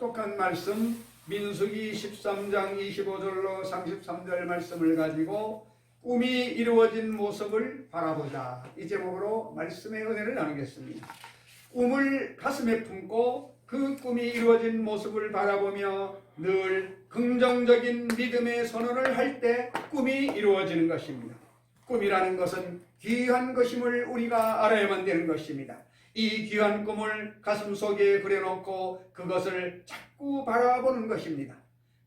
똑똑한 말씀 민수기 13장 25절로 33절 말씀을 가지고 꿈이 이루어진 모습을 바라보자, 이 제목으로 말씀의 은혜를 나누겠습니다. 꿈을 가슴에 품고 그 꿈이 이루어진 모습을 바라보며 늘 긍정적인 믿음의 선언을 할 때 꿈이 이루어지는 것입니다. 꿈이라는 것은 귀한 것임을 우리가 알아야만 되는 것입니다. 이 귀한 꿈을 가슴속에 그려놓고 그것을 자꾸 바라보는 것입니다.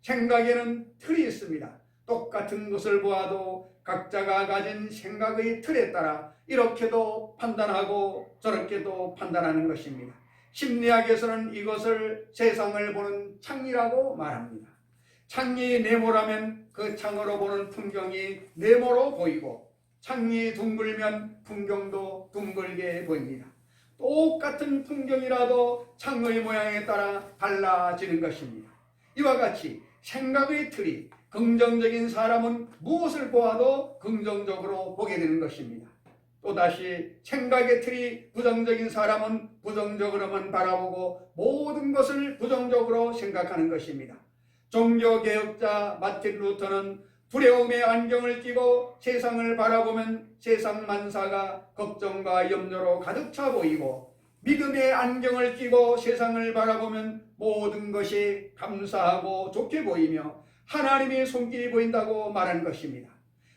생각에는 틀이 있습니다. 똑같은 것을 보아도 각자가 가진 생각의 틀에 따라 이렇게도 판단하고 저렇게도 판단하는 것입니다. 심리학에서는 이것을 세상을 보는 창이라고 말합니다. 창이 네모라면 그 창으로 보는 풍경이 네모로 보이고, 창이 둥글면 풍경도 둥글게 보입니다. 똑같은 풍경이라도 창의 모양에 따라 달라지는 것입니다. 이와 같이 생각의 틀이 긍정적인 사람은 무엇을 보아도 긍정적으로 보게 되는 것입니다. 또다시 생각의 틀이 부정적인 사람은 부정적으로만 바라보고 모든 것을 부정적으로 생각하는 것입니다. 종교개혁자 마틴 루터는 두려움의 안경을 끼고 세상을 바라보면 세상 만사가 걱정과 염려로 가득 차 보이고, 믿음의 안경을 끼고 세상을 바라보면 모든 것이 감사하고 좋게 보이며 하나님의 손길이 보인다고 말한 것입니다.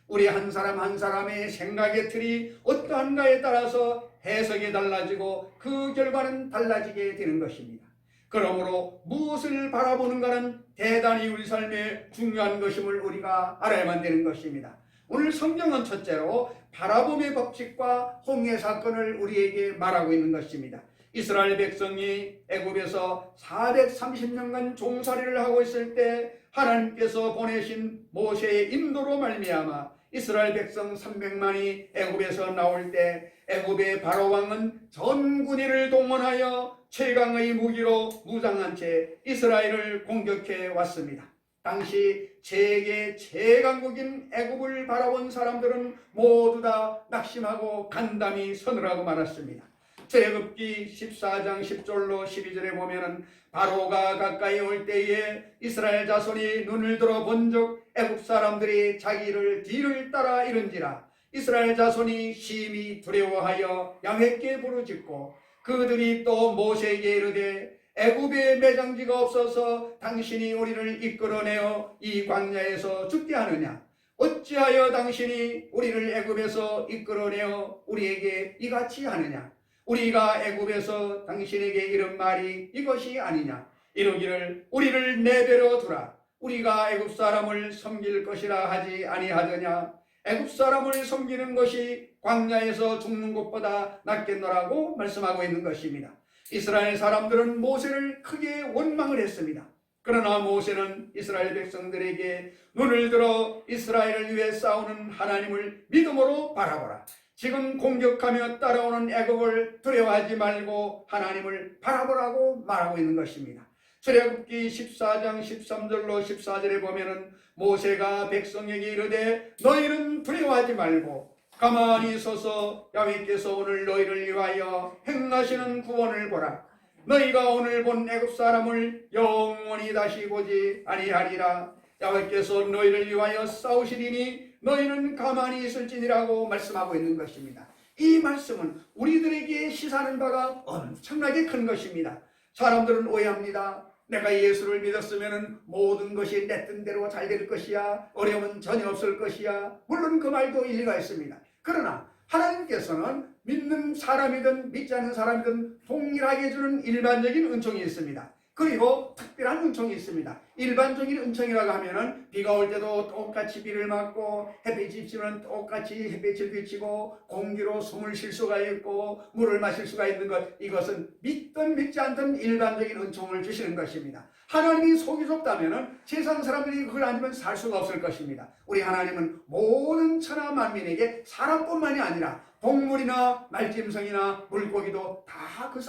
우리 한 사람 한 사람의 생각의 틀이 어떠한가에 따라서 해석이 달라지고 그 결과는 달라지게 되는 것입니다. 그러므로 무엇을 바라보는가는 대단히 우리 삶에 중요한 것임을 우리가 알아야만 되는 것입니다. 오늘 성경은 첫째로 바라봄의 법칙과 홍해 사건을 우리에게 말하고 있는 것입니다. 이스라엘 백성이 애굽에서 430년간 종살이를 하고 있을 때 하나님께서 보내신 모세의 인도로 말미암아 이스라엘 백성 300만이 애굽에서 나올 때 애굽의 바로 왕은 전군인을 동원하여 최강의 무기로 무장한 채 이스라엘을 공격해 왔습니다. 당시 세계 최강국인 애굽을 바라본 사람들은 모두 다 낙심하고 간담이 서늘하고 말았습니다. 출애굽기 14장 10절로 12절에 보면은 바로가 가까이 올 때에 이스라엘 자손이 눈을 들어 본즉 애굽 사람들이 자기를 뒤를 따라 이른지라. 이스라엘 자손이 심히 두려워하여 야훼께 부르짖고 그들이 또 모세에게 이르되 애굽에 매장지가 없어서 당신이 우리를 이끌어내어 이 광야에서 죽게 하느냐? 어찌하여 당신이 우리를 애굽에서 이끌어내어 우리에게 이같이 하느냐? 우리가 애굽에서 당신에게 이른 말이 이것이 아니냐? 이르기를 우리를 내버려 두라. 우리가 애굽 사람을 섬길 것이라 하지 아니하더냐? 애굽 사람을 섬기는 것이 광야에서 죽는 것보다 낫겠노라고 말씀하고 있는 것입니다. 이스라엘 사람들은 모세를 크게 원망을 했습니다. 그러나 모세는 이스라엘 백성들에게 눈을 들어 이스라엘을 위해 싸우는 하나님을 믿음으로 바라보라. 지금 공격하며 따라오는 애굽을 두려워하지 말고 하나님을 바라보라고 말하고 있는 것입니다. 출애굽기 14장 13절로 14절에 보면은 모세가 백성에게 이르되 너희는 두려워하지 말고 가만히 서서 야훼께서 오늘 너희를 위하여 행하시는 구원을 보라. 너희가 오늘 본 애굽 사람을 영원히 다시 보지 아니하리라. 야훼께서 너희를 위하여 싸우시리니 너희는 가만히 있을지니라고 말씀하고 있는 것입니다. 이 말씀은 우리들에게 시사하는 바가 엄청나게 큰 것입니다. 사람들은 오해합니다. 내가 예수를 믿었으면 모든 것이 내 뜻대로 잘 될 것이야, 어려움은 전혀 없을 것이야. 물론 그 말도 일리가 있습니다. 그러나 하나님께서는 믿는 사람이든 믿지 않는 사람이든 동일하게 주는 일반적인 은총이 있습니다. 그리고 특별한 은총이 있습니다. 일반적인 은총이라고 하면은 비가 올 때도 똑같이 비를 맞고 햇빛이 비치면 똑같이 햇빛을 비치고 공기로 숨을 쉴 수가 있고 물을 마실 수가 있는 것, 이것은 믿든 믿지 않든 일반적인 은총을 주시는 것입니다. 하나님이 속이 좁다면은 세상 사람들이 그걸 아니면 살 수가 없을 것입니다. 우리 하나님은 모든 천하 만민에게 사람뿐만이 아니라 동물이나 말짐승이나 물고기도 다 그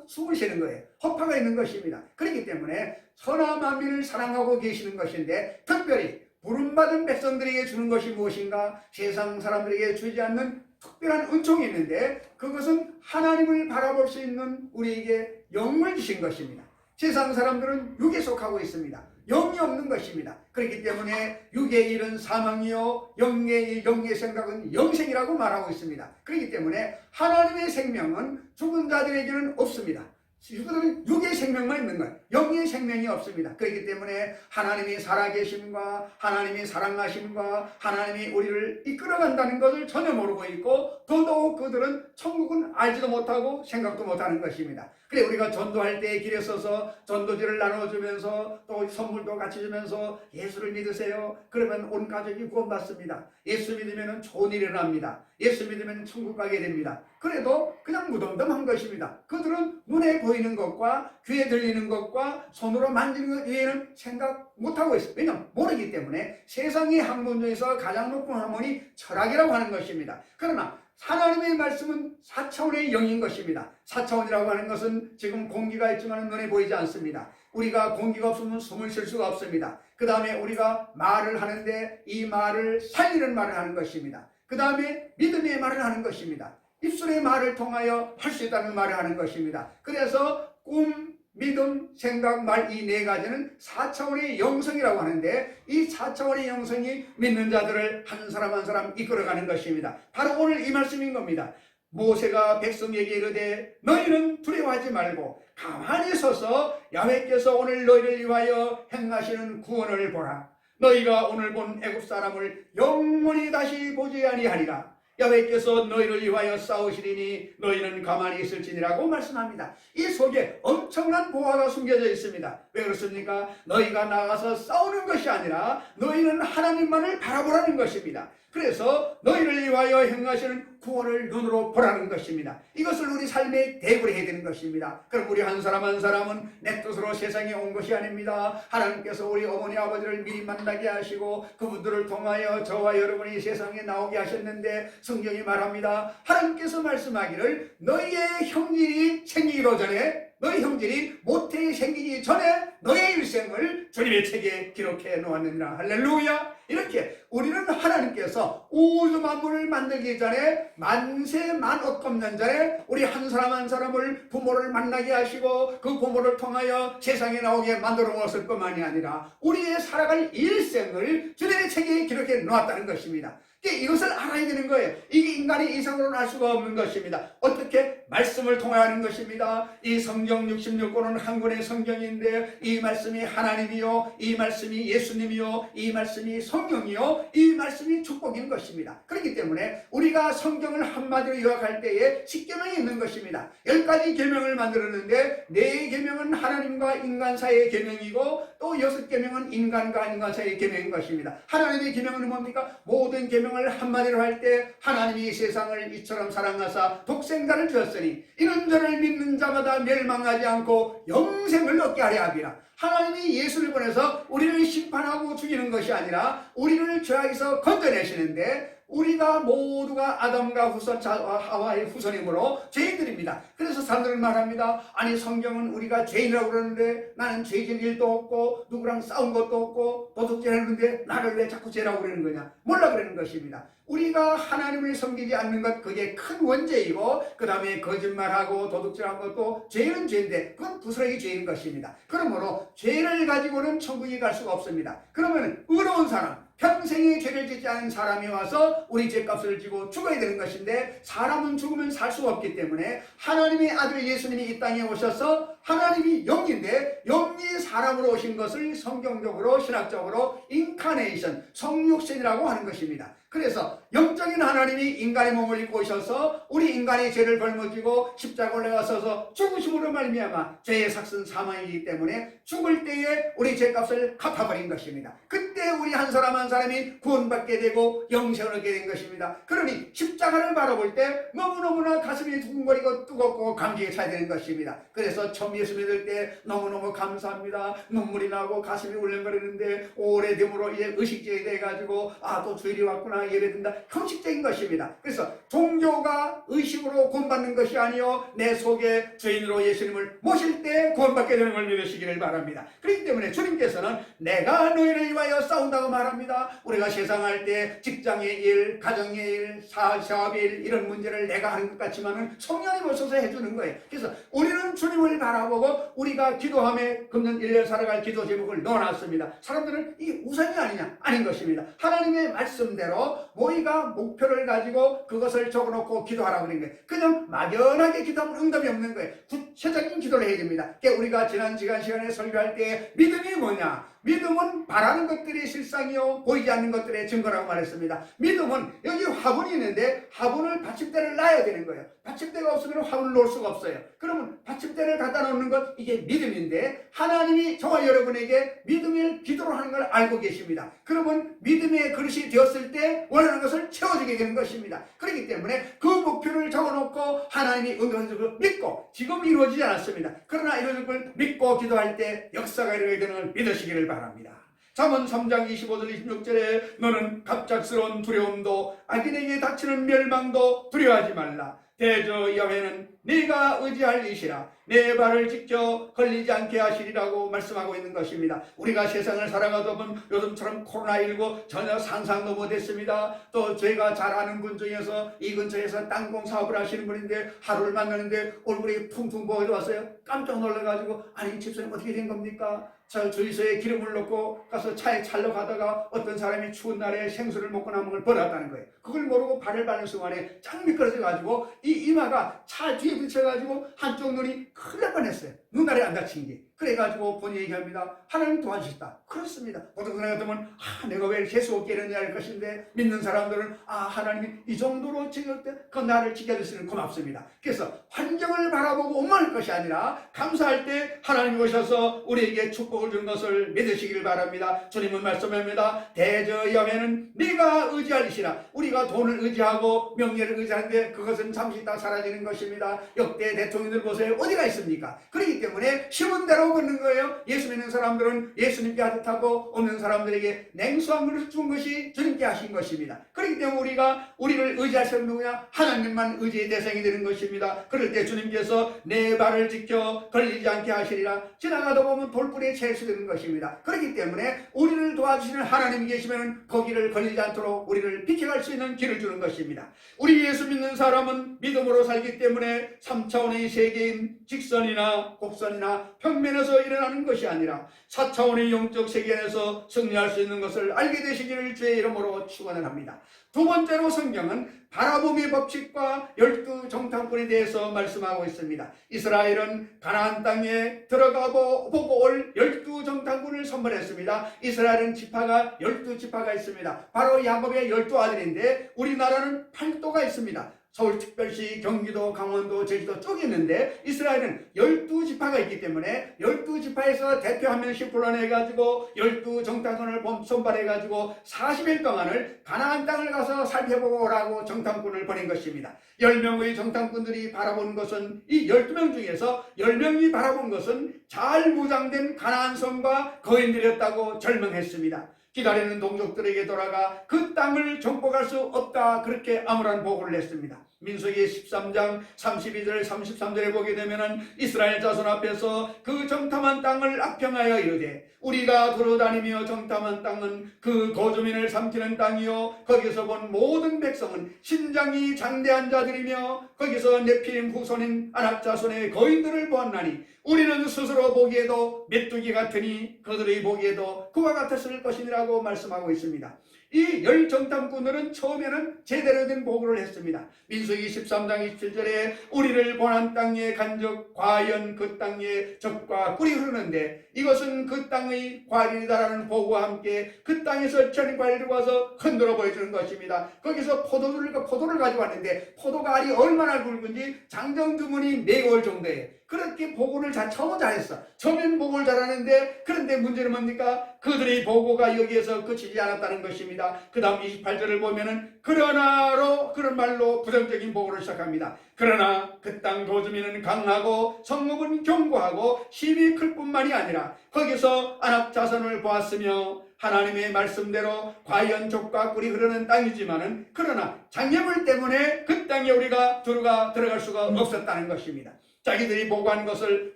숨을 쉬는 거예요. 허파가 있는 것입니다. 그렇기 때문에 천하 만민을 사랑하고 계시는 것인데, 특별히 부름받은 백성들에게 주는 것이 무엇인가? 세상 사람들에게 주지 않는 특별한 은총이 있는데, 그것은 하나님을 바라볼 수 있는 우리에게 영을 주신 것입니다. 세상 사람들은 육에 속하고 있습니다. 영이 없는 것입니다. 그렇기 때문에 육의 일은 사망이요 영의 생각은 영생이라고 말하고 있습니다. 그렇기 때문에 하나님의 생명은 죽은 자들에게는 없습니다. 그들은 육의 생명만 있는 거예요. 영의 생명이 없습니다. 그렇기 때문에 하나님이 살아계심과 하나님이 사랑하심과 하나님이 우리를 이끌어간다는 것을 전혀 모르고 있고, 더더욱 그들은 천국은 알지도 못하고 생각도 못하는 것입니다. 그래, 우리가 전도할 때 길에 서서 전도지를 나눠주면서 또 선물도 같이 주면서 예수를 믿으세요. 그러면 온 가족이 구원받습니다. 예수 믿으면 좋은 일이 일어납니다. 예수 믿으면 천국 가게 됩니다. 그래도 그냥 무덤덤한 것입니다. 그들은 눈에 보이는 것과 귀에 들리는 것과 손으로 만지는 것 외에는 생각 못하고 있어요. 왜냐하면 모르기 때문에. 세상의 학문 중에서 가장 높은 학문이 철학이라고 하는 것입니다. 그러나 하나님의 말씀은 4차원의 영인 것입니다. 4차원이라고 하는 것은 지금 공기가 있지만 눈에 보이지 않습니다. 우리가 공기가 없으면 숨을 쉴 수가 없습니다. 그 다음에 우리가 말을 하는데 이 말을 살리는 말을 하는 것입니다. 그 다음에 믿음의 말을 하는 것입니다. 입술의 말을 통하여 할 수 있다는 말을 하는 것입니다. 그래서 꿈, 믿음, 생각, 말 이 네 가지는 4차원의 영성이라고 하는데, 이 4차원의 영성이 믿는 자들을 한 사람 한 사람 이끌어가는 것입니다. 바로 오늘 이 말씀인 겁니다. 모세가 백성에게 이르되 너희는 두려워하지 말고 가만히 서서 야훼께서 오늘 너희를 위하여 행하시는 구원을 보라. 너희가 오늘 본 애굽 사람을 영원히 다시 보지 아니하리라. 야훼께서 너희를 위하여 싸우시리니 너희는 가만히 있을지니라고 말씀합니다. 이 속에 엄청난 보화가 숨겨져 있습니다. 왜 그렇습니까? 너희가 나가서 싸우는 것이 아니라 너희는 하나님만을 바라보라는 것입니다. 그래서 너희를 위하여 행하시는 구원을 눈으로 보라는 것입니다. 이것을 우리 삶에 대구를 해야 되는 것입니다. 그럼 우리 한 사람 한 사람은 내 뜻으로 세상에 온 것이 아닙니다. 하나님께서 우리 어머니 아버지를 미리 만나게 하시고 그분들을 통하여 저와 여러분이 세상에 나오게 하셨는데, 성경이 말합니다. 하나님께서 말씀하기를 너희의 형질이 생기기 전에, 너희 형질이 모태에 생기기 전에 너의 일생을 주님의 책에 기록해 놓았느니라. 할렐루야. 이렇게 우리는 하나님께서 우주 만물을 만들기 전에, 만세 만억 검년 전에 우리 한 사람 한 사람을 부모를 만나게 하시고 그 부모를 통하여 세상에 나오게 만들어 놓았을 뿐만이 아니라 우리의 살아갈 일생을 주님의 책에 기록해 놓았다는 것입니다. 이것을 알아야 되는 거예요. 이게 인간이 이상으로는 알 수가 없는 것입니다. 어떻게? 말씀을 통하는 것입니다. 이 성경 66권은 한 권의 성경인데, 이 말씀이 하나님이요, 이 말씀이 예수님이요, 이 말씀이 성령이요, 이 말씀이 축복인 것입니다. 그렇기 때문에 우리가 성경을 한마디로 요약할 때에 10계명이 있는 것입니다. 10가지 계명을 만들었는데 4계명은 하나님과 인간 사이의 계명이고 또 6계명은 인간과 인간 사이의 계명인 것입니다. 하나님의 계명은 뭡니까? 모든 계명 한마디로 할 때 하나님이 세상을 이처럼 사랑하사 독생자를 주었으니 이런 저를 믿는 자마다 멸망하지 않고 영생을 얻게 하려 함이라. 하나님이 예수를 보내서 우리를 심판하고 죽이는 것이 아니라 우리를 죄악에서 건져내시는데, 우리가 모두가 아담과 하와의 후손이므로 죄인들입니다. 그래서 사람들은 말합니다. 아니 성경은 우리가 죄인이라고 그러는데 나는 죄진 일도 없고 누구랑 싸운 것도 없고 도둑질하는데 나를 왜 자꾸 죄라고 그러는 거냐? 몰라 그러는 것입니다. 우리가 하나님을 섬기지 않는 것, 그게 큰 원죄이고, 그 다음에 거짓말하고 도둑질한 것도 죄는 죄인데 그건 부스러기 죄인 것입니다. 그러므로 죄를 가지고는 천국에 갈 수가 없습니다. 그러면 의로운 사람, 평생에 죄를 짓지 않은 사람이 와서 우리 죄값을 지고 죽어야 되는 것인데, 사람은 죽으면 살 수가 없기 때문에 하나님의 아들 예수님이 이 땅에 오셔서, 하나님이 영인데 영이 사람으로 오신 것을 성경적으로 신학적으로 인카네이션, 성육신이라고 하는 것입니다. 그래서 영적인 하나님이 인간의 몸을 입고 오셔서 우리 인간의 죄를 걸머지고 십자가 올라가서서 죽으심으로 말미암아 죄의 삭슨 사망이기 때문에 죽을 때에 우리 죄값을 갚아버린 것입니다. 그때 우리 한 사람 한 사람이 구원받게 되고 영생을 얻게 된 것입니다. 그러니 십자가를 바라볼 때 너무너무나 가슴이 두근거리고 뜨겁고 감격에 차야 되는 것입니다. 그래서 처음 예수 믿을 때 너무너무 감사합니다. 눈물이 나고 가슴이 울렁거리는데 오래됨으로 이제 의식적이 돼가지고 또 주일이 왔구나 기도나 예배든다 형식적인 것입니다. 그래서 종교가 의식으로 구원받는 것이 아니요 내 속에 주인으로 예수님을 모실 때 구원받게 되는 걸 믿으시기를 바랍니다. 그렇기 때문에 주님께서는 내가 너희를 위하여 싸운다고 말합니다. 우리가 세상할 때 직장의 일, 가정의 일, 사업의 일 이런 문제를 내가 하는 것 같지만은 성령이 오셔서 해주는 거예요. 그래서 우리는 주님을 바라보고 우리가 기도함에 금년 1년 살아갈 기도 제목을 넣어놨습니다. 사람들은 이게 우상이 아니냐? 아닌 것입니다. 하나님의 말씀대로 우리가 목표를 가지고 그것을 적어놓고 기도하라고 하는 거예요. 그냥 막연하게 기도하면 응답이 없는 거예요. 구체적인 기도를 해야 됩니다. 그러니까 우리가 지난 시간에 설교할 때 믿음이 뭐냐? 믿음은 바라는 것들이 실상이요 보이지 않는 것들의 증거라고 말했습니다. 믿음은 여기 화분이 있는데 화분을 받침대를 놔야 되는 거예요. 받침대가 없으면 화분을 놓을 수가 없어요. 그러면 받침대를 갖다 놓는 것 이게 믿음인데 하나님이 저와 여러분에게 믿음을 기도로 하는 걸 알고 계십니다. 그러면 믿음의 그릇이 되었을 때 원하는 것을 채워주게 되는 것입니다. 그렇기 때문에 그 목표를 적어놓고 하나님이 응답하실 걸 믿고 지금 이루어지지 않았습니다. 그러나 이루어질 걸 믿고 기도할 때 역사가 일어나게 되는 걸 믿으시기를 바랍니다. 잠언 3장 25절 26절에 너는 갑작스러운 두려움도 악인에게 닥치는 멸망도 두려워하지 말라. 대저 여호와는 네가 의지할 이시라. 내 발을 지켜 걸리지 않게 하시리라고 말씀하고 있는 것입니다. 우리가 세상을 살아가다 보면 요즘처럼 코로나19 전혀 상상도 못했습니다. 또 제가 잘 아는 분 중에서 이 근처에서 땅공 사업을 하시는 분인데 하루를 만나는데 얼굴이 퉁퉁 부어져 왔어요. 깜짝 놀라가지고 아니 집사님 어떻게 된 겁니까? 저 주유소에 기름을 넣고 가서 차에 찰러 가다가 어떤 사람이 추운 날에 생수를 먹고 남은 걸 버렸다는 거예요. 그걸 모르고 발을 밟는 순간에 쫙 미끄러져가지고 이 이마가 차 뒤에 부딪혀가지고 한쪽 눈이 큰일 날 뻔했어요. 눈알이 안 다친 게. 그래가지고 본인이 얘기합니다. 하나님 도와주셨다. 그렇습니다. 보통 사람 같으면 내가 왜 재수 없게 이러냐 할 것인데 믿는 사람들은 하나님이 이 정도로 지킬 때 그 나를 지켜주시는 고맙습니다. 그래서 환경을 바라보고 원망할 것이 아니라 감사할 때 하나님이 오셔서 우리에게 축복을 준 것을 믿으시길 바랍니다. 주님은 말씀합니다. 대저 여호와는 네가 의지할지라. 우리가 돈을 의지하고 명예를 의지하는데 그것은 잠시 있다 사라지는 것입니다. 역대 대통령들 보세요. 어디가 있습니까? 그렇기 때문에 심은 대로 걷는 거예요. 예수 믿는 사람들은 예수님께 하듯하고 없는 사람들에게 냉수한 그릇을 준 것이 주님께 하신 것입니다. 그렇기 때문에 우리가 우리를 의지할 사람은 누구냐? 하나님만 의지의 대상이 되는 것입니다. 그럴 때 주님께서 내 발을 지켜 걸리지 않게 하시리라. 지나가다 보면 돌뿌리에 채수되는 것입니다. 그렇기 때문에 우리를 도와주시는 하나님이 계시면 거기를 걸리지 않도록 우리를 비켜갈 수 있는 길을 주는 것입니다. 우리 예수 믿는 사람은 믿음으로 살기 때문에 3차원의 세계인 직선이나 곡선이나 평면에서 일어나는 것이 아니라 4차원의 영적 세계에서 승리할 수 있는 것을 알게 되시기를 주의 이름으로 축원을 합니다. 두 번째로 성경은 바라봄의 법칙과 12정탐꾼에 대해서 말씀하고 있습니다. 이스라엘은 가나안 땅에 들어가 보고 올 12정탐꾼을 선물했습니다. 이스라엘은 지파가 12지파가 있습니다. 바로 야곱의 12아들인데 우리나라는 8도가 있습니다. 서울특별시, 경기도, 강원도, 제주도 쪽이 있는데 이스라엘은 12지파가 있기 때문에 12지파에서 대표 한 명씩 불러내가지고 12정탐꾼을 선발해가지고 40일 동안을 가나안 땅을 가서 살펴보고 오라고 정탐꾼을 보낸 것입니다. 10명의 정탐꾼들이 바라본 것은 이 12명 중에서 10명이 바라본 것은 잘 무장된 가나안 성과 거인들이었다고 절명했습니다. 기다리는 동족들에게 돌아가 그 땅을 정복할 수 없다 그렇게 암울한 보고를 했습니다. 민수기 13장 32절 33절에 보게 되면은 이스라엘 자손 앞에서 그 정탐한 땅을 악평하여 이르되 우리가 돌아다니며 정탐한 땅은 그 거주민을 삼키는 땅이요 거기서 본 모든 백성은 신장이 장대한 자들이며 거기서 네피림 후손인 아낙 자손의 거인들을 보았나니 우리는 스스로 보기에도 메뚜기 같으니 그들의 보기에도 그와 같았을 것이니라고 말씀하고 있습니다. 이 10정탐꾼들은 처음에는 제대로 된 보고를 했습니다. 민수기 13장 27절에 우리를 본한 땅에 간적 과연 그 땅에 젖과 꿀이 흐르는데 이것은 그 땅의 과일이다라는 보고와 함께 그 땅에서 전 과일을 와서 흔들어 보여주는 것입니다. 거기서 포도를 가지고 왔는데 포도가 알이 얼마나 굵은지 장정 주문이 4개월 정도예요. 그렇게 보고를 처음은 잘했어. 처음엔 보고를 잘하는데 그런데 문제는 뭡니까? 그들의 보고가 여기에서 끝이지 않았다는 것입니다. 그 다음 28절을 보면은 그러나로 그런 말로 부정적인 보고를 시작합니다. 그러나 그 땅 거주민은 강하고 성읍은 견고하고 힘이 클 뿐만이 아니라 거기서 아낙 자손을 보았으며 하나님의 말씀대로 과연 족과 꿀이 흐르는 땅이지만은 그러나 장애물 때문에 그 땅에 우리가 들어갈 수가 없었다는 것입니다. 자기들이 보고한 것을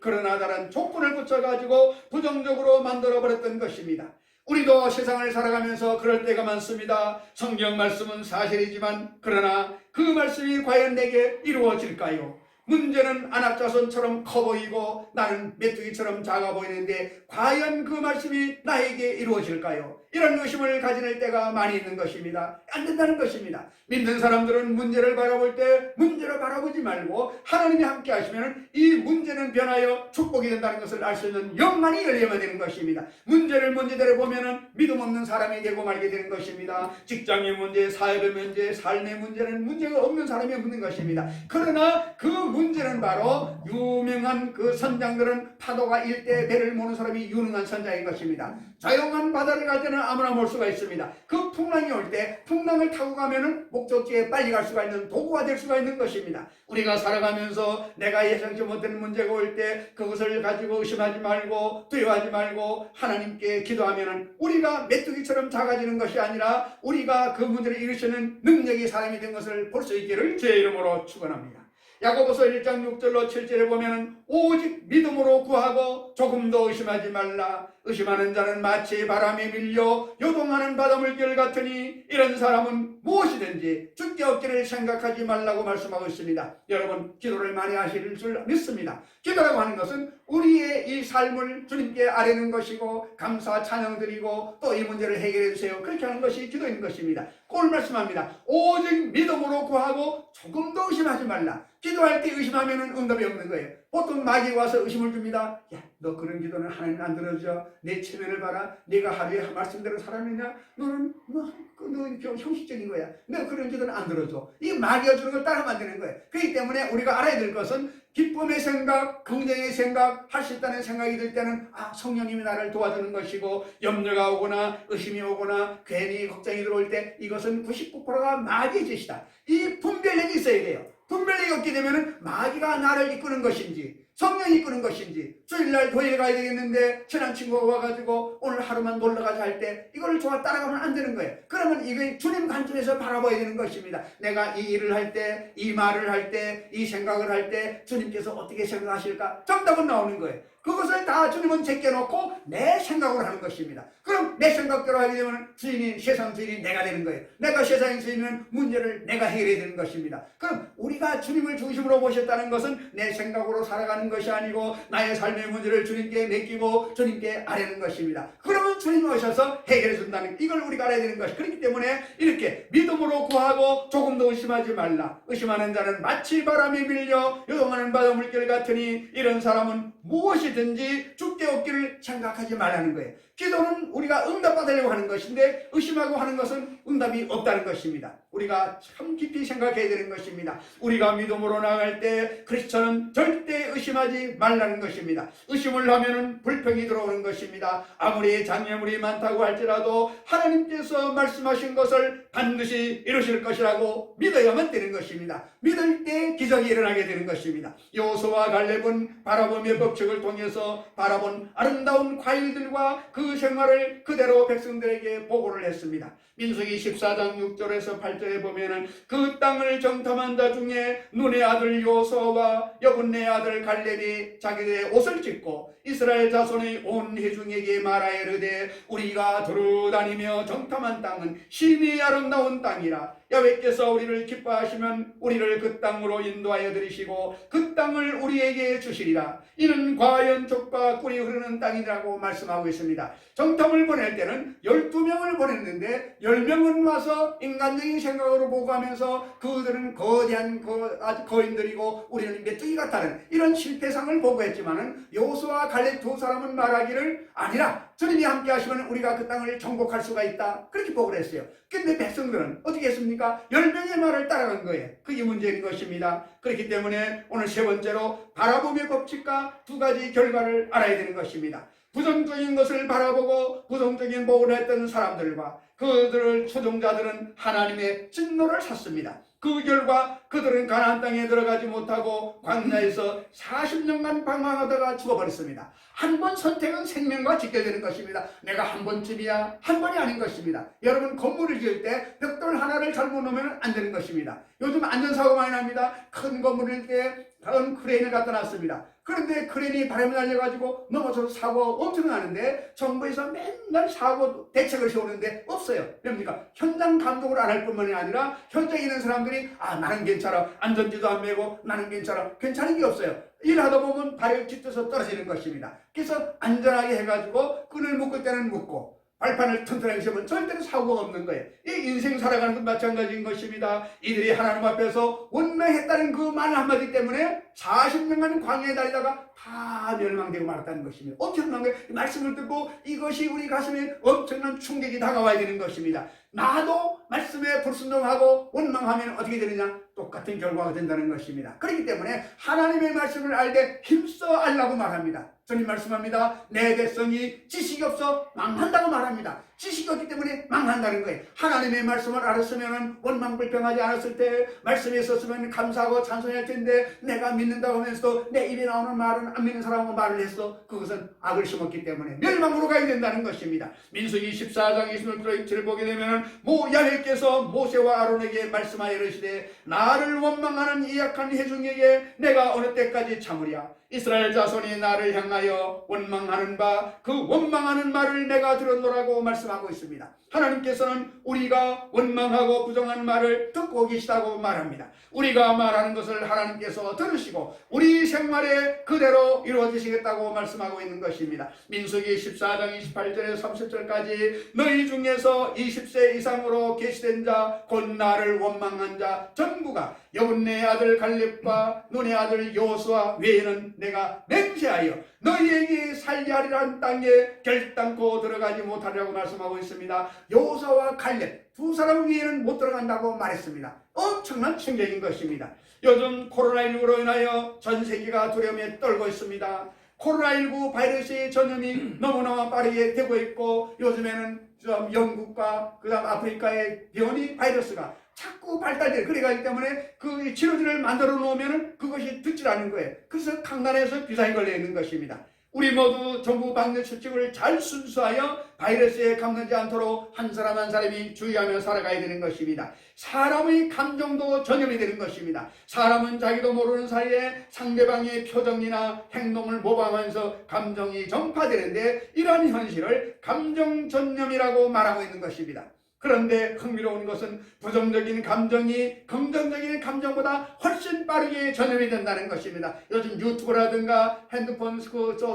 그러나 다른 조건을 붙여가지고 부정적으로 만들어버렸던 것입니다. 우리도 세상을 살아가면서 그럴 때가 많습니다. 성경 말씀은 사실이지만 그러나 그 말씀이 과연 내게 이루어질까요? 문제는 안압자손처럼 커 보이고 나는 메뚜기처럼 작아 보이는데 과연 그 말씀이 나에게 이루어질까요? 이런 의심을 가질 때가 많이 있는 것입니다. 안 된다는 것입니다. 믿는 사람들은 문제를 바라볼 때 문제로 바라보지 말고 하나님이 함께 하시면 이 문제는 변하여 축복이 된다는 것을 알 수 있는 영만이 열리면 되는 것입니다. 문제를 문제대로 보면 믿음 없는 사람이 되고 말게 되는 것입니다. 직장의 문제, 사업의 문제, 삶의 문제는 문제가 없는 사람이 없는 것입니다. 그러나 그 문제는 바로 유명한 그 선장들은 파도가 일 때 배를 모는 사람이 유능한 선장인 것입니다. 조용한 바다를 갈 때는 아무나 몰 수가 있습니다. 그 풍랑이 올 때 풍랑을 타고 가면은 목적지에 빨리 갈 수가 있는 도구가 될 수가 있는 것입니다. 우리가 살아가면서 내가 예상치 못한 문제가 올 때 그것을 가지고 의심하지 말고 두려워하지 말고 하나님께 기도하면은 우리가 메뚜기처럼 작아지는 것이 아니라 우리가 그 문제를 이루시는 능력이 사람이 된 것을 볼 수 있기를 주의 이름으로 축원합니다. 야고보서 1장 6절로 7절에 보면은 오직 믿음으로 구하고 조금도 의심하지 말라. 의심하는 자는 마치 바람에 밀려 요동하는 바닷물결 같으니 이런 사람은 무엇이든지 주께 얻기를 생각하지 말라고 말씀하고 있습니다. 여러분 기도를 많이 하실 줄 믿습니다. 기도라고 하는 것은 우리의 이 삶을 주님께 아뢰는 것이고 감사 찬양 드리고 또 이 문제를 해결해 주세요. 그렇게 하는 것이 기도인 것입니다. 꼴 말씀합니다. 오직 믿음으로 구하고 조금도 의심하지 말라. 기도할 때 의심하면 응답이 없는 거예요. 보통 마귀가 와서 의심을 줍니다. 야, 너 그런 기도는 하나님 안 들어줘. 내 체면을 봐라. 네가 하루에 말씀대로 살았느냐? 너는 형식적인 거야. 내가 그런 기도는 안 들어줘. 이 마귀가 주는 걸 따라하면 안 되는 거예요. 그렇기 때문에 우리가 알아야 될 것은 기쁨의 생각, 긍정의 생각, 할 수 있다는 생각이 들 때는 성령님이 나를 도와주는 것이고 염려가 오거나 의심이 오거나 괜히 걱정이 들어올 때 이것은 99%가 마귀의 짓이다. 이 분별력이 있어야 돼요. 분별력이 없게 되면 마귀가 나를 이끄는 것인지 성령이 이끄는 것인지 주일날 교회에 가야 되겠는데 친한 친구가 와가지고 오늘 하루만 놀러가자 할 때 이걸 좋아 따라가면 안 되는 거예요. 그러면 이게 주님 관점에서 바라봐야 되는 것입니다. 내가 이 일을 할 때, 이 말을 할 때, 이 생각을 할 때 주님께서 어떻게 생각하실까? 정답은 나오는 거예요. 그것을 다 주님은 제껴놓고 내 생각으로 하는 것입니다. 그럼 내 생각대로 하게 되면 세상 주인이 내가 되는 거예요. 내가 세상의 주인은 문제를 내가 해결해야 되는 것입니다. 그럼 우리가 주님을 중심으로 모셨다는 것은 내 생각으로 살아가는 것이 아니고 나의 삶의 문제를 주님께 맡기고 주님께 아뢰는 것입니다. 그러면 주님이 오셔서 해결해 준다는 이걸 우리가 알아야 되는 것이 그렇기 때문에 이렇게 믿음으로 구하고 조금도 의심하지 말라. 의심하는 자는 마치 바람에 밀려 요동하는 바닷물결 같으니 이런 사람은 무엇이든지 주께 얻기를 생각하지 말라는 거예요. 기도는 우리가 응답받으려고 하는 것인데 의심하고 하는 것은 응답이 없다는 것입니다. 우리가 참 깊이 생각해야 되는 것입니다. 우리가 믿음으로 나아갈 때 크리스천은 절대 의심하지 말라는 것입니다. 의심을 하면 불평이 들어오는 것입니다. 아무리 장애물이 많다고 할지라도 하나님께서 말씀하신 것을 반드시 이루실 것이라고 믿어야만 되는 것입니다. 믿을 때 기적이 일어나게 되는 것입니다. 여호수아와 갈렙은 바라보며 법칙을 통해서 바라본 아름다운 과일들과 그 생활을 그대로 백성들에게 보고를 했습니다. 민수기 14장 6절에서 8절에 보면은 그 땅을 정탐한 자 중에 눈의 아들 여호수아와 여분네 아들 갈렙이 자기들의 옷을 찢고 이스라엘 자손의 온 회중에게 말하여 이르되 우리가 두루다니며 정탐한 땅은 심히 아름다운 땅이라. 야훼께서 우리를 기뻐하시면 우리를 그 땅으로 인도하여 들이시고 그 땅을 우리에게 주시리라. 이는 과연 족과 꿀이 흐르는 땅이라고 말씀하고 있습니다. 정탐을 보낼 때는 12명을 보냈는데 10명은 와서 인간적인 생각으로 보고하면서 그들은 거대한 거인들이고 우리는 메뚜기 같다는 이런 실패상을 보고했지만은 여호수아와 갈렙 두 사람은 말하기를 아니라 주님이 함께 하시면 우리가 그 땅을 정복할 수가 있다. 그렇게 보고를 했어요. 근데 백성들은 어떻게 했습니까? 10명의 말을 따라간 거예요. 그게 문제인 것입니다. 그렇기 때문에 오늘 세 번째로 바라보며 법칙과 두 가지 결과를 알아야 되는 것입니다. 부정적인 것을 바라보고 부정적인 보고를 했던 사람들과 그들을 초종자들은 하나님의 진노를 샀습니다. 그 결과 그들은 가나안 땅에 들어가지 못하고 광야에서 40년간 방황하다가 죽어버렸습니다. 한 번 선택은 생명과 직결되는 것입니다. 내가 한 번쯤이야, 한 번이 아닌 것입니다. 여러분, 건물을 지을 때 벽돌 하나를 잘못 놓으면 안 되는 것입니다. 요즘 안전사고 많이 납니다. 큰 건물을 때 큰 크레인을 갖다 놨습니다. 그런데 크레인이 바람이 날려가지고 넘어져서 사고가 엄청 나는데 정부에서 맨날 사고 대책을 세우는데 없어요. 그러니까 현장 감독을 안 할 뿐만이 아니라 현장에 있는 사람들이 나는 괜찮아, 안전지도 안 매고 나는 괜찮아, 괜찮은 게 없어요. 일하다 보면 발을 찢어서 떨어지는 것입니다. 그래서 안전하게 해가지고 끈을 묶을 때는 묶고 발판을 튼튼하게 세우면 절대로 사고가 없는 거예요. 이 인생 살아가는 것 마찬가지인 것입니다. 이들이 하나님 앞에서 원망했다는 그 말 한마디 때문에 40년간 광야에 다니다가 다 멸망되고 말았다는 것입니다. 엄청난 거예요. 이 말씀을 듣고 이것이 우리 가슴에 엄청난 충격이 다가와야 되는 것입니다. 나도 말씀에 불순종하고 원망하면 어떻게 되느냐? 똑같은 결과가 된다는 것입니다. 그렇기 때문에 하나님의 말씀을 알되 힘써 알라고 말합니다. 주님 말씀합니다. 내 백성이 지식이 없어 망한다고 말합니다. 지식이 없기 때문에 망한다는 거예요. 하나님의 말씀을 알았으면 원망불평하지 않았을 때, 말씀에 있었으면 감사하고 찬송할 텐데 내가 믿는다고 하면서도 내 입에 나오는 말은 안 믿는 사람하고 말을 했어. 그것은 악을 심었기 때문에 멸망으로 가야 된다는 것입니다. 민수기 14장 26절을 보게 되면 야훼께서 모세와 아론에게 말씀하여 이르시되 나를 원망하는 이 약한 회중에게 내가 어느 때까지 참으랴. 이스라엘 자손이 나를 향하여 원망하는 바 그 원망하는 말을 내가 들었노라고 말씀하고 있습니다. 하나님께서는 우리가 원망하고 부정하는 말을 듣고 계시다고 말합니다. 우리가 말하는 것을 하나님께서 들으시고 우리 생활에 그대로 이루어지시겠다고 말씀하고 있는 것입니다. 민수기 14장 28절에서 30절까지 너희 중에서 20세 이상으로 계시된 자 곧 나를 원망한 자 전부가 여분네 아들 갈렙과 눈의 아들 여호수아 외에는 내가 맹세하여 너희에게 살게 하리라는 땅에 결단코 들어가지 못하리라고 말씀하고 있습니다. 여호수아와 갈렙 두 사람 위에는 못 들어간다고 말했습니다. 엄청난 충격인 것입니다. 요즘 코로나19로 인하여 전 세계가 두려움에 떨고 있습니다. 코로나19 바이러스의 전염이 너무나 빠르게 되고 있고 요즘에는 영국과 그 다음 아프리카의 변이 바이러스가 자꾸 발달돼. 그래가기 때문에 그 치료제를 만들어 놓으면 그것이 듣질 않는 거예요. 그래서 강단에서 비상이 걸려 있는 것입니다. 우리 모두 정부 방역 수칙을 잘 순수하여 바이러스에 감되지 않도록 한 사람 한 사람이 주의하며 살아가야 되는 것입니다. 사람의 감정도 전염이 되는 것입니다. 사람은 자기도 모르는 사이에 상대방의 표정이나 행동을 모방하면서 감정이 전파되는데 이러한 현실을 감정 전염이라고 말하고 있는 것입니다. 그런데 흥미로운 것은 부정적인 감정이 긍정적인 감정보다 훨씬 빠르게 전염이 된다는 것입니다. 요즘 유튜브라든가 핸드폰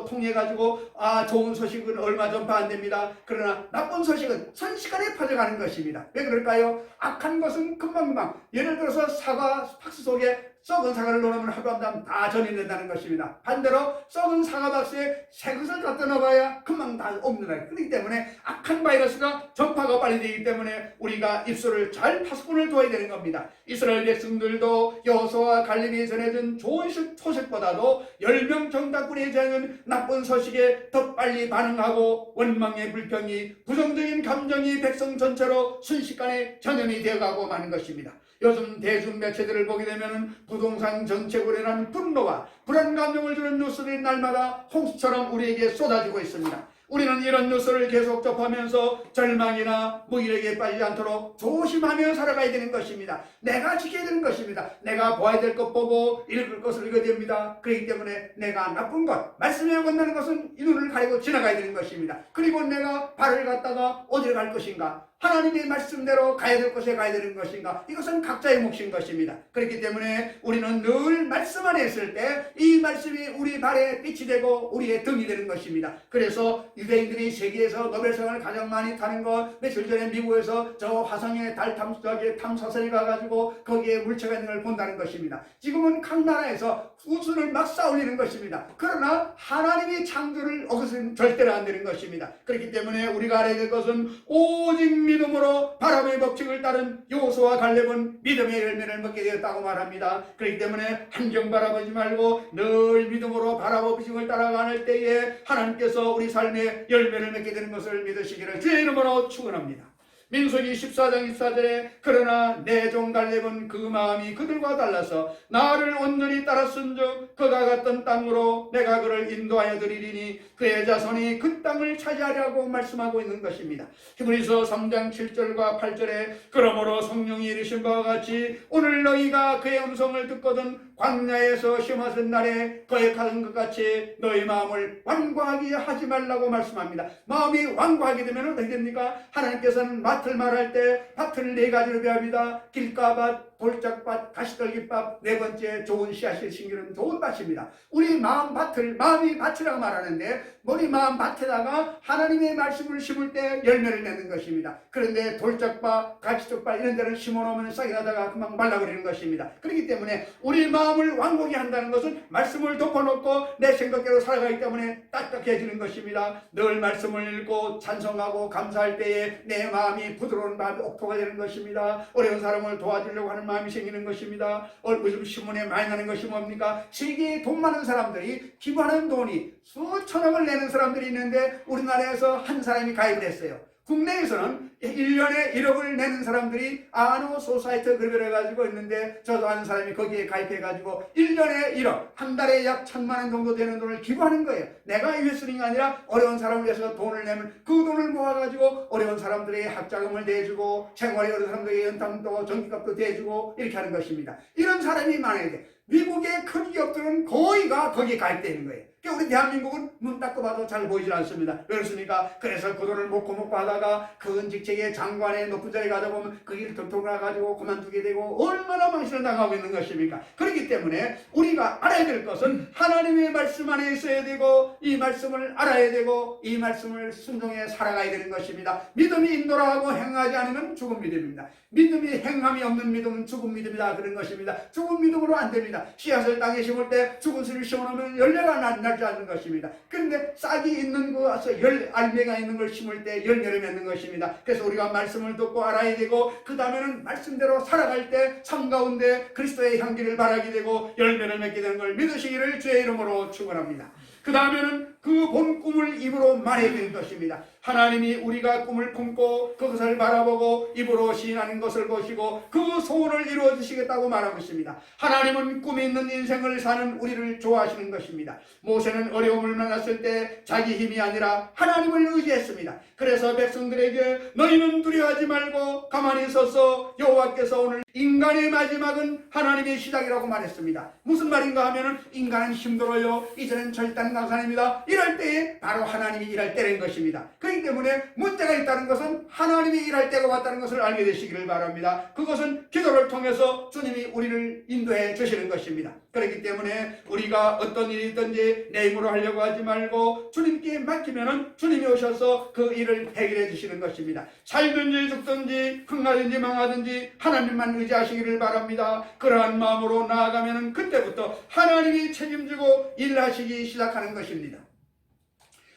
통해 가지고 좋은 소식은 얼마 전파 안 됩니다. 그러나 나쁜 소식은 순식간에 퍼져가는 것입니다. 왜 그럴까요? 악한 것은 금방금방, 예를 들어서 사과 박스 속에 썩은 사과를 넣으면 하루아침에 다 전이된다는 것입니다. 반대로 썩은 사과 박스에 새 것을 갖다 넣어봐야 금방 다 없는 거예요. 그렇기 때문에 악한 바이러스가 전파가 빨리 되기 때문에 우리가 입술을 잘 파수꾼을 둬야 되는 겁니다. 이스라엘 백성들도 여호수아와 갈렙이 전해준 좋은 소식보다도 10명 정탐꾼이 전하는 나쁜 소식에 더 빨리 반응하고 원망의 불평이, 부정적인 감정이 백성 전체로 순식간에 전염이 되어가고 마는 것입니다. 요즘 대중 매체들을 보게 되면 부동산 정책으로 인한 분노와 불안 감정을 주는 뉴스들이 날마다 홍수처럼 우리에게 쏟아지고 있습니다. 우리는 이런 뉴스를 계속 접하면서 절망이나 무기력에 빠지지 않도록 조심하며 살아가야 되는 것입니다. 내가 지켜야 되는 것입니다. 내가 보아야 될 것 보고 읽을 것을 읽어야 됩니다. 그렇기 때문에 내가 나쁜 것, 말씀에 어긋나는 것은 이 눈을 가리고 지나가야 되는 것입니다. 그리고 내가 발을 갖다가 어디로 갈 것인가, 하나님의 말씀대로 가야 될 곳에 가야 되는 것인가, 이것은 각자의 몫인 것입니다. 그렇기 때문에 우리는 늘 말씀 안에 있을 때 이 말씀이 우리 발에 빛이 되고 우리의 등이 되는 것입니다. 그래서 유대인들이 세계에서 노벨상을 가장 많이 타는 것, 며칠 전에 미국에서 저 화성에 달 탐사선에 가가지고 거기에 물체가 있는 걸 본다는 것입니다. 지금은 각 나라에서 우주를 막 쌓아올리는 것입니다. 그러나 하나님의 창조를 어겨서는 절대로 안 되는 것입니다. 그렇기 때문에 우리가 알아야 될 것은 오직 믿음으로 바람의 법칙을 따른 여호수아와 갈렙은 믿음의 열매를 먹게 되었다고 말합니다. 그렇기 때문에 환경 바라보지 말고 늘 믿음으로 바람의 법칙을 따라가는 때에 하나님께서 우리 삶에 열매를 맺게 되는 것을 믿으시기를 주의 이름으로 축원합니다. 민수기 14장 24절에 그러나 내 종 갈렙은 그 마음이 그들과 달라서 나를 온전히 따랐은즉 그가 갔던 땅으로 내가 그를 인도하여 드리리니 그의 자손이 그 땅을 차지하려고 말씀하고 있는 것입니다. 히브리서 3장 7절과 8절에 그러므로 성령이 이르신 바와 같이 오늘 너희가 그의 음성을 듣거든 광야에서 심었은 날에 거액하는 것 같이 너희 마음을 완고하게 하지 말라고 말씀합니다. 마음이 완고하게 되면 어떻게 됩니까? 하나님께서는 밭을 말할 때 밭을 네 가지로 배합니다. 길가밭, 돌짝밭, 가시떨기밭. 네 번째 좋은 씨앗을 심기는 좋은 밭입니다. 우리 마음 밭을 마음이 밭이라고 말하는데 우리 마음 밭에다가 하나님의 말씀을 심을 때 열매를 맺는 것입니다. 그런데 돌짝밭, 가시떨기밭 이런 데를 심어놓으면 싹이 나다가 금방 말라버리는 것입니다. 그렇기 때문에 우리 마음을 완고하게 한다는 것은 말씀을 덮어놓고 내 생각대로 살아가기 때문에 딱딱해지는 것입니다. 늘 말씀을 읽고 찬송하고 감사할 때에 내 마음이 부드러운 마음이 옥토가 되는 것입니다. 어려운 사람을 도와주려고 하는 마음이 생기는 것입니다. 요즘 신문에 많이 나는 것이 뭡니까? 세계에 돈 많은 사람들이 기부하는 돈이 수천억을 내는 사람들이 있는데 우리나라에서 한 사람이 가입을 했어요. 국내에서는 1년에 1억을 내는 사람들이 아노 소사이트 그룹을 해가지고 있는데 저도 아는 사람이 거기에 가입해가지고 1년에 1억, 한 달에 약 1,000만 원 정도 되는 돈을 기부하는 거예요. 내가 유해스링이 아니라 어려운 사람을 위해서 돈을 내면 그 돈을 모아가지고 어려운 사람들에게 학자금을 대주고 생활에 어려운 사람들에게 연탄도 전기값도 대주고 이렇게 하는 것입니다. 이런 사람이 많아야 돼. 미국의 큰 기업들은 거의가 거기에 가입되어 있는 거예요. 우리 대한민국은 눈 닦고 봐도 잘 보이질 않습니다. 그렇습니까? 그래서 그 돈을 먹고 하다가 큰 직책의 장관의 높은 자리에 가다 보면 그 일을 돌아가지고 그만두게 되고 얼마나 망신을 당하고 있는 것입니까? 그렇기 때문에 우리가 알아야 될 것은 하나님의 말씀 안에 있어야 되고 이 말씀을 알아야 되고 이 말씀을 순종해 살아가야 되는 것입니다. 믿음이 인도라 하고 행하지 않으면 죽은 믿음입니다. 믿음이 행함이 없는 믿음은 죽은 믿음이다 그런 것입니다. 죽은 믿음으로 안 됩니다. 씨앗을 땅에 심을 때 죽은 씨를 심어놓으면 열매가 나지 않는 것입니다. 그런데 싹이 있는 것에서 알매가 있는 걸 심을 때 열매를 맺는 것입니다. 그래서 우리가 말씀을 듣고 알아야 되고 그 다음에는 말씀대로 살아갈 때 삶 가운데 그리스도의 향기를 바라게 되고 열매를 맺게 되는 걸 믿으시기를 주의 이름으로 축원합니다. 그 다음에는 그 본 꿈을 입으로 말해야 되는 것입니다. 하나님이 우리가 꿈을 품고 그것을 바라보고 입으로 시인하는 것을 보시고 그 소원을 이루어 주시겠다고 말하고 있습니다. 하나님은 꿈이 있는 인생을 사는 우리를 좋아하시는 것입니다. 모세는 어려움을 만났을 때 자기 힘이 아니라 하나님을 의지했습니다. 그래서 백성들에게 너희는 두려워하지 말고 가만히 서서 여호와께서 오늘 인간의 마지막은 하나님의 시작이라고 말했습니다. 무슨 말인가 하면은 인간은 힘들어요. 이제는 절단강산입니다. 이럴 때에 바로 하나님이 일할 때인 것입니다. 그렇기 때문에 문제가 있다는 것은 하나님이 일할 때가 왔다는 것을 알게 되시기를 바랍니다. 그것은 기도를 통해서 주님이 우리를 인도해 주시는 것입니다. 그렇기 때문에 우리가 어떤 일이 있든지 내 힘으로 하려고 하지 말고 주님께 맡기면은 주님이 오셔서 그 일을 해결해 주시는 것입니다. 살든지 죽든지 흥하든지 망하든지 하나님만 의지하시기를 바랍니다. 그러한 마음으로 나아가면은 그때부터 하나님이 책임지고 일하시기 시작하는 것입니다.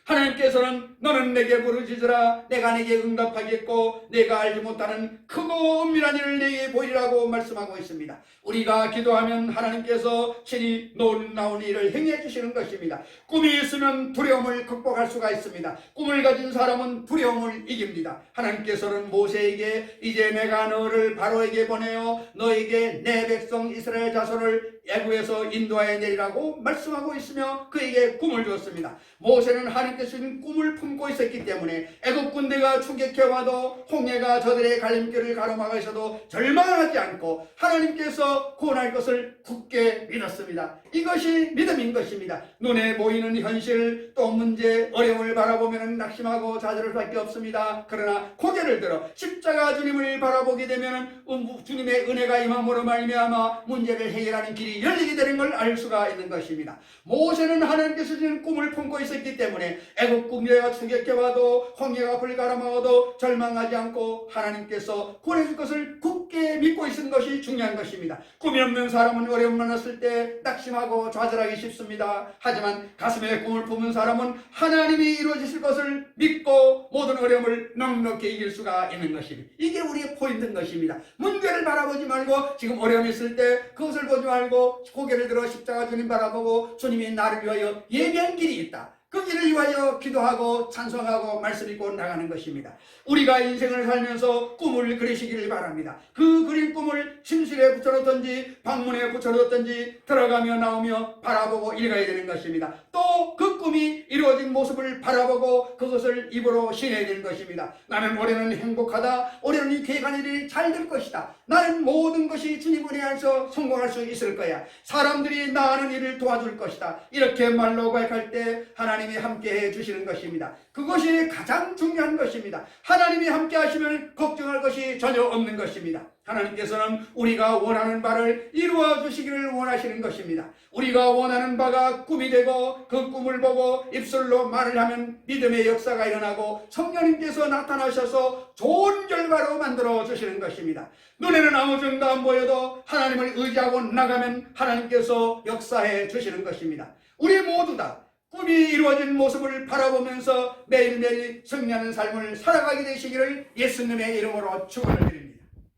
하나님께서는 너는 내게 부르짖으라 내가 내게 응답하겠고 내가 알지 못하는 크고 은밀한 일을 내게 보이라고 말씀하고 있습니다. 우리가 기도하면 하나님께서 친히 놀라운 일을 행해 주시는 것입니다. 꿈이 있으면 두려움을 극복할 수가 있습니다. 꿈을 가진 사람은 두려움을 이깁니다. 하나님께서는 모세에게 이제 내가 너를 바로에게 보내어 너에게 내 백성 이스라엘 자손을 애굽에서 인도하여 내리라고 말씀하고 있으며 그에게 꿈을 주었습니다. 모세는 하나님께서 준 꿈을 품고 있었기 때문에 애굽 군대가 추격해와도 홍해가 저들의 갈림길을 가로막아 있어도 절망하지 않고 하나님께서 구원할 것을 굳게 믿었습니다. 이것이 믿음인 것입니다. 눈에 보이는 현실 또 문제 어려움을 바라보면 낙심하고 좌절할 수밖에 없습니다. 그러나 고개를 들어 십자가 주님을 바라보게 되면 주님의 은혜가 임함으로 말미암아 문제를 해결하는 길이 열리게 되는 걸 알 수가 있는 것입니다. 모세는 하나님께서 주신 꿈을 품고 있었기 때문에 애굽 군대가 추격해와도 홍해가 불 가로막아도 절망하지 않고 하나님께서 구원해줄 것을 굳게 믿고 있는 것이 중요한 것입니다. 꿈이 없는 사람은 어려움 만났을 때 낙심하고 좌절하기 쉽습니다. 하지만 가슴에 꿈을 품은 사람은 하나님이 이루어지실 것을 믿고 모든 어려움을 넉넉히 이길 수가 있는 것입니다. 이게 우리의 포인트인 것입니다. 문제를 바라보지 말고 지금 어려움이 있을 때 그것을 보지 말고 고개를 들어 십자가 주님 바라보고 주님이 나를 위하여 예비한 길이 있다. 그 길을 위하여 기도하고 찬송하고 말씀 읽고 나가는 것입니다. 우리가 인생을 살면서 꿈을 그리시기를 바랍니다. 그 그린 꿈을 침실에 붙여놓든지 방문에 붙여놓든지 들어가며 나오며 바라보고 읽어야 되는 것입니다. 또 그 꿈이 이루어진 모습을 바라보고 그것을 입으로 신어야 되는 것입니다. 나는 올해는 행복하다. 올해는 이 계획한 일이 잘 될 것이다. 나는 모든 것이 주님 은혜 안에서 성공할 수 있을 거야. 사람들이 나 하는 일을 도와줄 것이다. 이렇게 말로 고백할 때 하나님이 함께해 주시는 것입니다. 그것이 가장 중요한 것입니다. 하나님이 함께 하시면 걱정할 것이 전혀 없는 것입니다. 하나님께서는 우리가 원하는 바를 이루어 주시기를 원하시는 것입니다. 우리가 원하는 바가 꿈이 되고 그 꿈을 보고 입술로 말을 하면 믿음의 역사가 일어나고 성령님께서 나타나셔서 좋은 결과로 만들어 주시는 것입니다. 눈에는 아무 정도 안 보여도 하나님을 의지하고 나가면 하나님께서 역사해 주시는 것입니다. 우리 모두 다 꿈이 이루어진 모습을 바라보면서 매일매일 승리하는 삶을 살아가게 되시기를 예수님의 이름으로 축원을 드립니다.